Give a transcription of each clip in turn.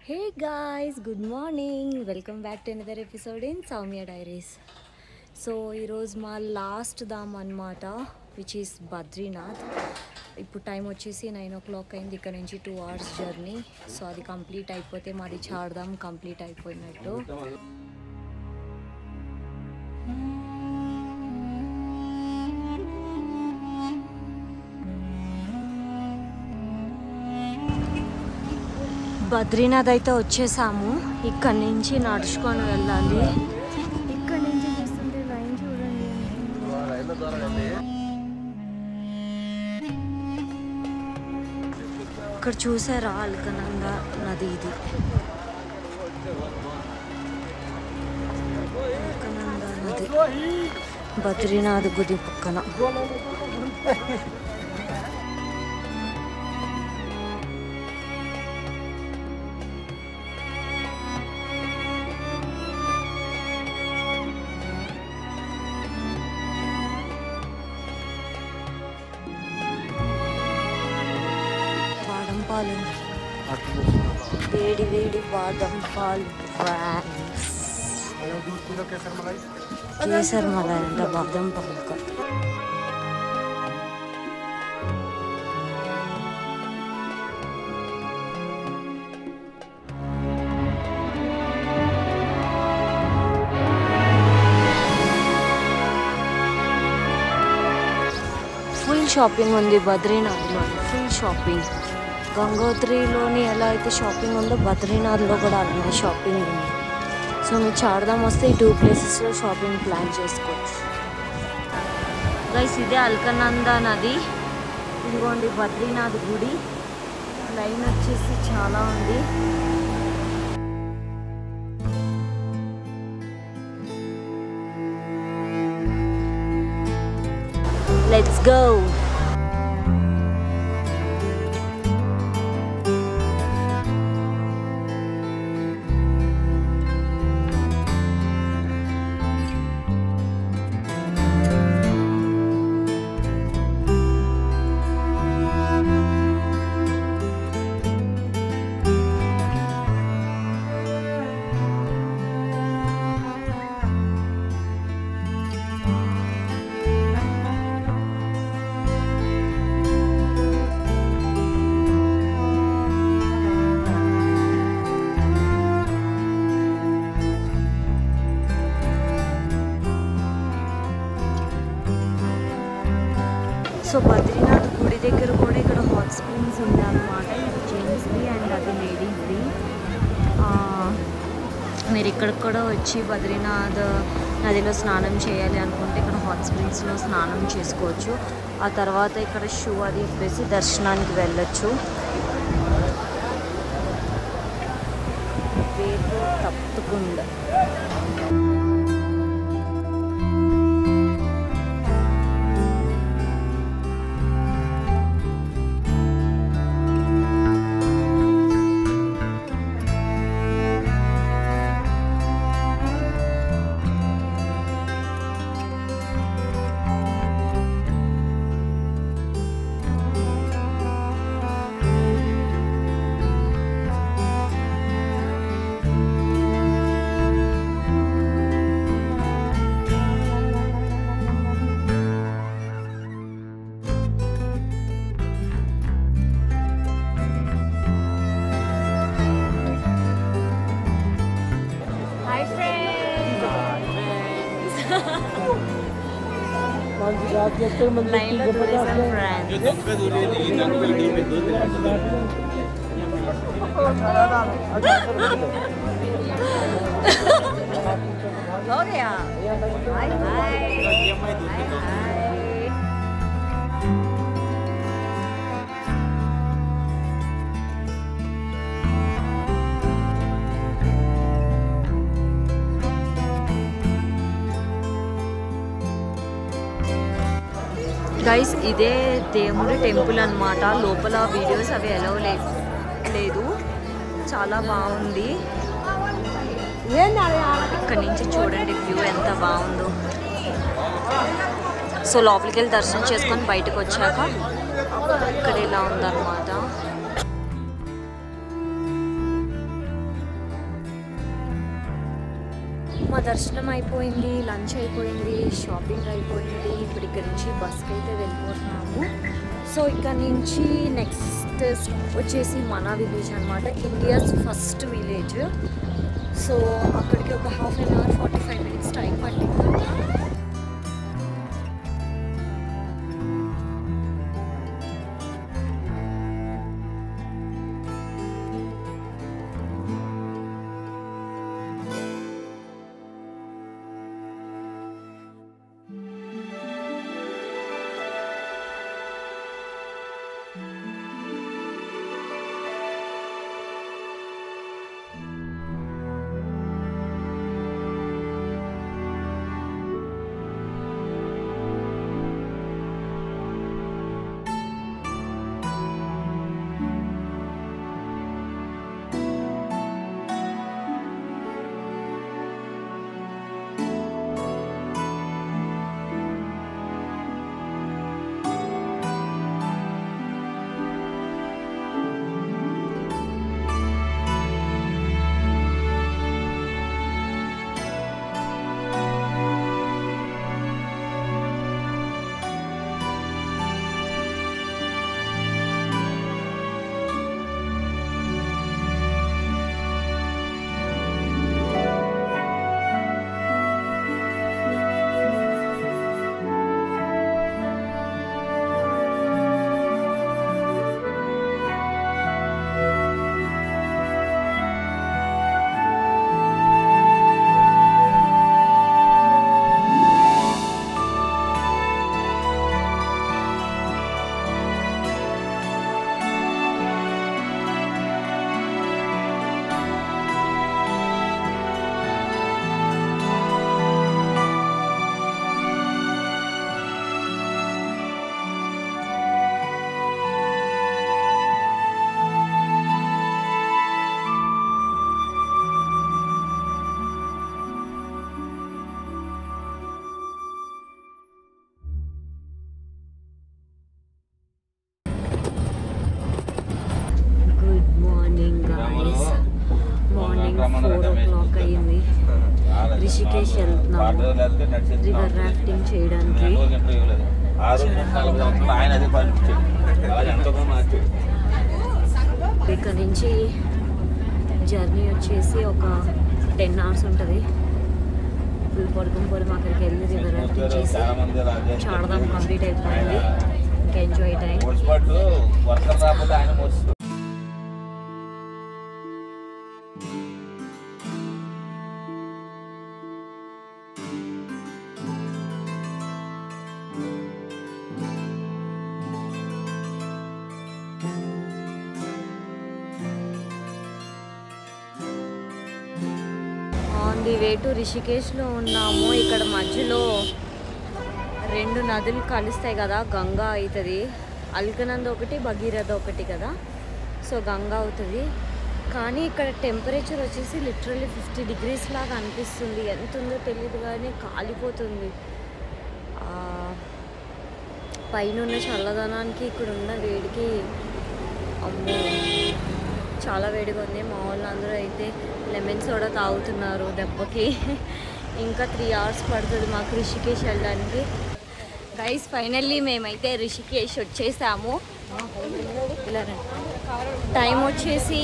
Hey guys, good morning. Welcome back to another episode in Soumya Diaries. So ఈరోజు మా last Dham అన్నమాట, which is Badrinath. ఇప్పుడు time వచ్చేసి 9 o'clock అయింది. ఇక్కడ నుంచి 2 hours జర్నీ. సో అది కంప్లీట్ అయిపోతే మాది చార్ధామ్ కంప్లీట్ అయిపోయినట్టు. బద్రీనాథ్ అయితే వచ్చేసాము. ఇక్కడ నుంచి నడుచుకొని వెళ్ళాలి. ఇక్కడ నుంచి చూస్తుంటే లైన్ చూడండి. ఇక్కడ చూసారా అల్కనంగా నది, ఇది అల్కనంగా నది బద్రీనాథ్ గుడి పక్కన. వేడి వేడి బాదం పాలు, కేసర్ మలై అంట, బాదం పాలు. ఫుల్ షాపింగ్ ఉంది బద్రీనాథ్లో, ఫుల్ షాపింగ్. గంగోత్రిలోని ఎలా అయితే షాపింగ్ ఉందో బద్రీనాథ్లో కూడా అలానే షాపింగ్ ఉంది. సో మీరు చార్ధామ్ వస్తే ఈ 2 ప్లేసెస్లో షాపింగ్ ప్లాన్ చేసుకోవచ్చు. గైస్ ఇదే అల్కనందా నది, ఇదిగోండి బద్రీనాథ్ గుడి. లైన్ వచ్చేసి చాలా ఉంది. Let's go. సో బద్రీనాథ్ గుడి దగ్గర కూడా ఇక్కడ హాట్ స్ప్రింగ్స్ ఉందన్నమాట. ఇది జెంట్స్ది అండ్ అది లేడీస్ది. మీరు ఇక్కడికి కూడా వచ్చి బద్రీనాథ్ నదిలో స్నానం చేయాలి అనుకుంటే ఇక్కడ హాట్ స్ప్రింగ్స్లో స్నానం చేసుకోవచ్చు. ఆ తర్వాత ఇక్కడ షూ అది ఇప్పేసి దర్శనానికి వెళ్ళొచ్చు. పేరు తప్పకుండా. लाइन लो टूरिज्म फ्रेंड्स. हो गया. हाय हाय గైస్ ఇదే దేవుడి టెంపుల్ అన్నమాట. లోపల వీడియోస్ అవి అలౌ లేదు. చాలా బాగుంది. ఇక్కడ నుంచి చూడండి వ్యూ ఎంత బాగుందో. సో లోపలికి వెళ్ళి దర్శనం చేసుకొని బయటకు వచ్చాక ఇక్కడ ఇలా ఉందన్నమాట. మా దర్శనం అయిపోయింది, లంచ్ అయిపోయింది, షాపింగ్ అయిపోయింది. ఇప్పుడు ఇక్కడ నుంచి బస్కి అయితే వెళ్ళిపోతున్నాము. సో ఇక్కడ నుంచి నెక్స్ట్ వచ్చేసి మన విలేజ్ అనమాట, ఇండియాస్ ఫస్ట్ విలేజ్. సో అక్కడికి ఒక half an hour 45 minutes time పట్టింది. మార్నింగ్ 4 o'clock అయింది. రిషికేష్ వెళ్తున్నాము రివర్ రాఫ్టింగ్ చేయడానికి. ఇక్కడ నుంచి జర్నీ వచ్చేసి ఒక 10 hours ఉంటుంది. ఫుల్ పడుకుని అక్కడికి వెళ్ళి రివర్ రాఫ్టింగ్ చేసి చాడదాం కంప్లీట్ అయిపోయింది. ఇంకా enjoy time. The way to రిషికేష్లో ఉన్నాము. ఇక్కడ మధ్యలో 2 నదులు కలుస్తాయి కదా, గంగా అవుతుంది. అల్కనంద ఒకటి, భగీరథ ఒకటి కదా. సో గంగా అవుతుంది. కానీ ఇక్కడ టెంపరేచర్ వచ్చేసి లిటరల్లీ 50 degrees లాగా అనిపిస్తుంది. ఎంత ఉందో తెలియదు కానీ కాలిపోతుంది. పైన ఉన్న చల్లదనానికి ఇక్కడ ఉన్న వేడికి అమ్మో చాలా వేడిగా ఉంది. మా వాళ్ళు అందరూ అయితే లెమన్ సోడా తాగుతున్నారు దెబ్బకి. ఇంకా 3 hours పడుతుంది మాకు రిషికేష్ వెళ్ళడానికి. గైస్ ఫైనల్లీ మేమైతే రిషికేష్ వచ్చేసాము. టైం వచ్చేసి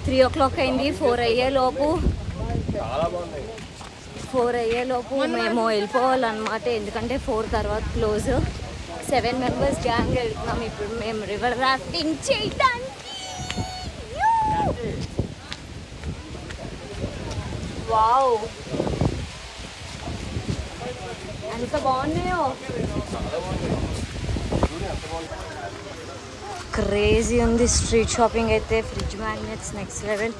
3 o'clock అయింది. 4 అయ్యేలోపు మేము వెళ్ళిపోవాలన్నమాట. ఎందుకంటే 4 తర్వాత క్లోజ్. 7 members గ్యాంగ్ వెళ్తున్నాం ఇప్పుడు మేము రివర్ రాఫ్టింగ్ చేయడానికి. వావ్ ఎంత బాగున్నాయో. క్రేజీ ఉంది స్ట్రీట్ షాపింగ్ అయితే. Fridge magnets next level.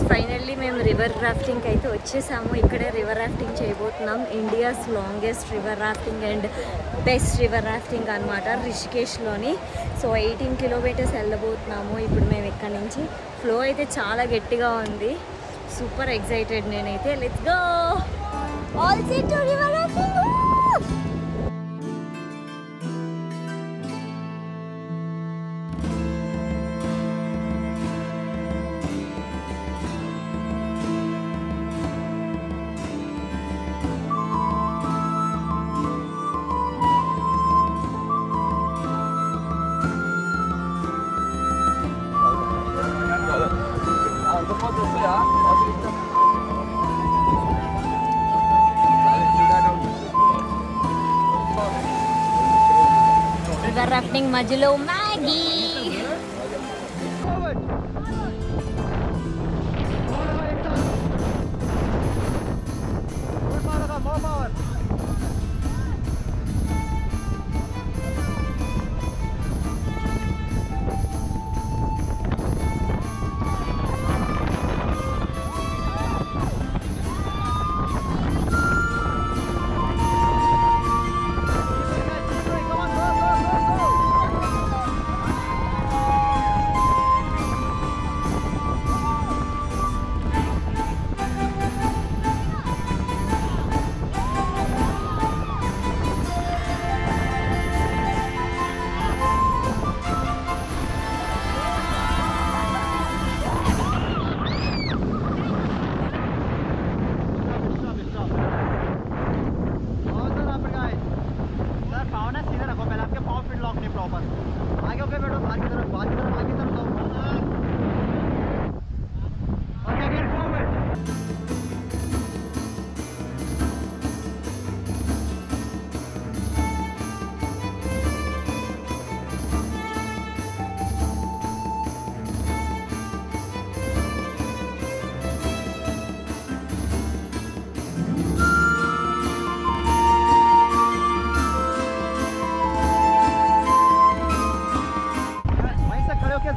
Finally మేము రివర్ రాఫ్టింగ్ అయితే వచ్చేసాము. ఇక్కడే రివర్ రాఫ్టింగ్ చేయబోతున్నాం. India's longest river rafting and best river rafting అనమాట రిషికేష్లోని. సో 18 kilometers వెళ్ళబోతున్నాము ఇప్పుడు మేము ఇక్కడ నుంచి. ఫ్లో అయితే చాలా గట్టిగా ఉంది. సూపర్ ఎక్సైటెడ్ నేనైతే. Let's go all see to river rafting. River rafting మధ్యలో మ్యాగీ.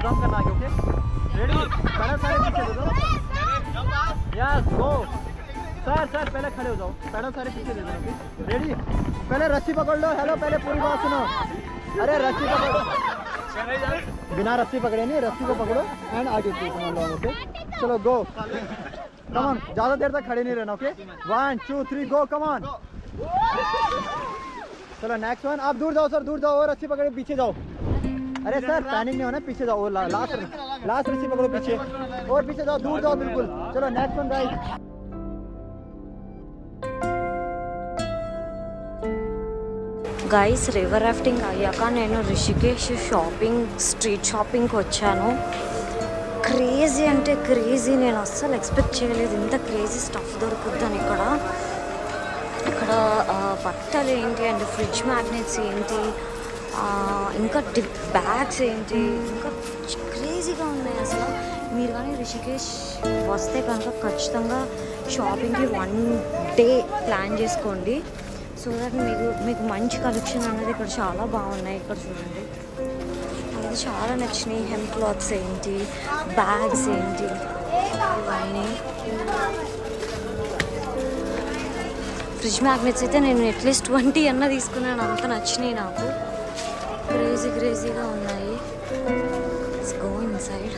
जंप करना है. ओके रेडी पैडल सारे पीछे दे दो. यस गो सर सर पहले खड़े हो जाओ. पैडल सारे पीछे दे दो. ओके रेडी पहले रस्सी पकड़ लो. हेलो पहले पूरी बात सुनो. अरे रस्सी पकड़ो. बिना रस्सी पकड़े नहीं. रस्सी को पकड़ो एंड आगे खींचना लो. ओके चलो गो. कम ऑन ज्यादा देर तक खड़े नहीं रहना. Okay 1 2 3 go. Come on. चलो नेक्स्ट वन. आप दूर जाओ सर दूर जाओ. और रस्सी पकड़े पीछे जाओ. अरे सर पैनिक नहीं होना. पीछे जाओ. लास्ट रस्सी पकड़ो पीछे. और पीछे जाओ. दूर जाओ बिल्कुल. चलो next one guys. Guys river rafting అయ్యాక నేను రిషికేష్ స్ట్రీట్ షాపింగ్కి వచ్చాను. క్రేజీ అంటే క్రేజీ. నేను అస్సలు ఎక్స్పెక్ట్ చేయలేదు ఇంత క్రేజీ స్టఫ్ దొరుకుద్దని. ఇక్కడ బట్టలు ఏంటి అండ్ ఫ్రిడ్జ్ మ్యాగ్నెట్స్ ఏంటి, ఇంకా డిప్ బ్యాగ్స్ ఏంటి, ఇంకా క్రేజీగా ఉన్నాయి అసలు. మీరు కానీ రిషికేష్ వస్తే కనుక ఖచ్చితంగా షాపింగ్కి 1 డే ప్లాన్ చేసుకోండి. సో దట్ మీకు మంచి కలెక్షన్ అనేది ఇక్కడ చాలా బాగున్నాయి. ఇక్కడ చూడండి అది చాలా నచ్చినాయి. హెమ్ క్లాత్స్ ఏంటి, బ్యాగ్స్ ఏంటి, ఇవన్నీ. ఫ్రిడ్జ్ మ్యాగ్నెట్స్ అయితే నేను అట్లీస్ట్ 20 అన్న తీసుకున్నాను. అంత నచ్చినాయి నాకు. క్రేజీగా ఉన్నాయి. Let's go inside.